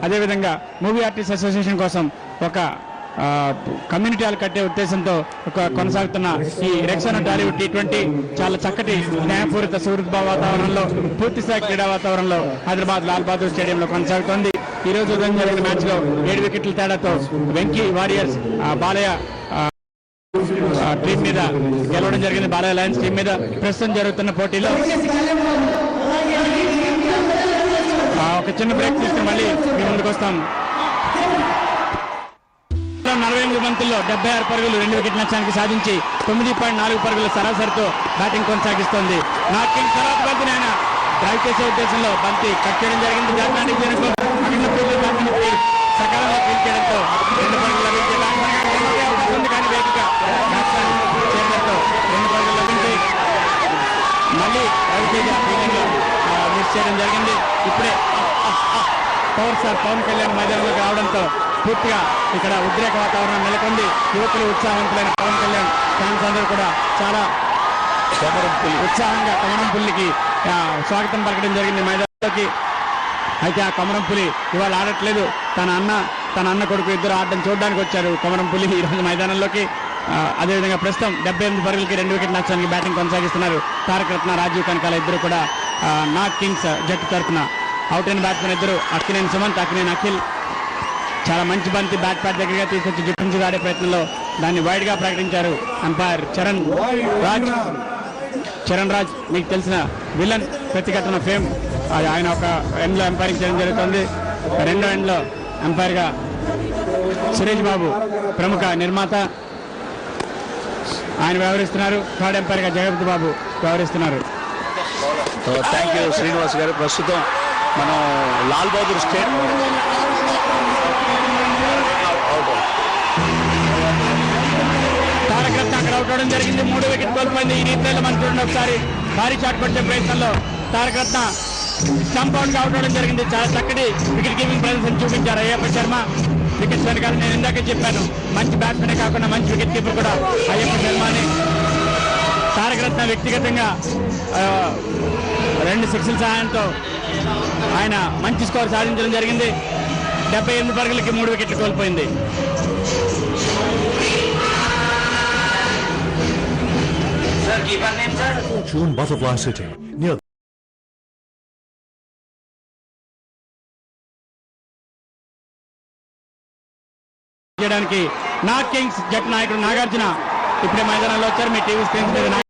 అదేవిధంగా movie artist association కోసం ఒక కమ్యూనిటీ హాల్ కట్టే ఉద్దేశంతో కొనసాగుతున్న ఈ రెక్సానా టాలీవుడ్ T20 చాలా చక్కటి స్నేహపూరిత సుహృద్భావ వాతావరణంలో పూర్తిస్థాయి క్రీడా వాతావరణంలో హైదరాబాద్ లాల్ బహదూర్ స్టేడియంలో కొనసాగుతోంది. ఈ రోజు ఉదయం జరిగిన మ్యాచ్ లో 7 వికెట్ల తేడాతో వెంకీ వారియర్స్ బాలయ్య టీం మీద గెలవడం జరిగింది. బాలయ్య లయన్స్ టీం మీద ప్రస్తుతం జరుగుతున్న పోటీలో ఒక చిన్న బ్రేక్ తీసుకుని మళ్ళీ మీ ముందుకు వస్తాం. 48 బంతుల్లో 76 పరుగులు 2 వికెట్ల నష్టానికి సాధించి 9.4 పరుగుల సరాసరితో బ్యాటింగ్ కొనసాగిస్తోంది. నార్త్ కింగ్స్ తర్వాత బంతిని ఆయన డ్రైవ్ చేసే ఉద్దేశంలో బంతి కట్ చేయడం జరిగింది. సకాలంలో ఫీల్ చేయడంతో 2 పరుగులు లభించే ఉంది. కానీ వేదిక చేయడంతో 2 పరుగులు లభించాయి. మళ్ళీ రవితేజ ఫీల్డింగ్ లో మిస్ చేయడం జరిగింది. ఇప్పుడే పవర్ స్టార్ పవన్ కళ్యాణ్ మైదానంలోకి రావడంతో పూర్తిగా ఇక్కడ ఉద్రేక వాతావరణం నెలకొంది. యువకులు ఉత్సాహవంతులైన పవన్ కళ్యాణ్ ఫ్యాన్స్ అందరూ కూడా చాలా ఉత్సాహంగా కమరం పుల్లికి స్వాగతం పలకడం జరిగింది మైదానంలోకి. అయితే ఆ కమరం పులి ఇవాళ ఆడట్లేదు. తన అన్న కొడుకు ఇద్దరు ఆడడం చూడడానికి వచ్చారు కమరం పులి ఈరోజు మైదానంలోకి. అదేవిధంగా ప్రస్తుతం 78 పరుగులకి 2 వికెట్ల నష్టానికి బ్యాటింగ్ కొనసాగిస్తున్నారు తారక రత్న, రాజీవ్ కనకాల ఇద్దరు కూడా నార్త్ కింగ్స్ జట్టు తరఫున. అవుట్ అయిన బ్యాట్స్మెన్ ఇద్దరు అక్కినేని సుమంత్, అక్కినేని అఖిల్. చాలా మంచి బంతి బ్యాట్ ప్యాడ్ దగ్గరగా తీసుకొచ్చి జుట్టు ఆడే ప్రయత్నంలో దాన్ని వైడ్ గా ప్రకటించారు అంపైర్ చరణ్ రాజ్. మీకు తెలిసిన విలన్ ప్రతిఘటన ఫేమ్. ఆయన ఒక ఎండ్ లో ఎంపైరింగ్ చేయడం జరుగుతుంది. రెండో ఎండ్ లో ఎంపైర్ గా సురేష్ బాబు ప్రముఖ నిర్మాత ఆయన వ్యవహరిస్తున్నారు. థర్డ్ ఎంపైర్ గా జగపతి బాబు వ్యవహరిస్తున్నారు. థ్యాంక్ యూ శ్రీనివాస్ గారు. ప్రస్తుతం మనం లాల్ బహదూర్ స్టేట్ తారక రత్న అక్కడ అవుట్ అవడం జరిగింది. 3 వికెట్ కోల్పోయింది. ఈ రీతిలో మనం చూడండి ఒకసారి భారీ షాట్ కొట్టే ప్రయత్నంలో తారక రత్న స్టంప్ అవుట్ గా అవుట్ అవడం జరిగింది. చాలా చక్కటి వికెట్ కీపింగ్ ప్రదర్శన చూపించారు అయ్యప్ప శర్మ. వికెట్స్ వెనకాల నేను ఇందాకే చెప్పాను, మంచి బ్యాట్స్మెనే కాకుండా మంచి వికెట్ కీపర్ కూడా అయ్యప్ప శర్మ అని. తారక రత్న వ్యక్తిగతంగా 2 సిక్స్ల సహాయంతో ఆయన మంచి స్కోర్ సాధించడం జరిగింది. 78 పరుగులకి 3 వికెట్లు కోల్పోయింది. June Butterfly City near చేయడానికి నార్త్ కింగ్స్ జట్టు నాయకుడు నాగార్జున ఇప్పుడే మైదానంలో వచ్చారు. మీ టీవీ స్క్రీన్స్ మీద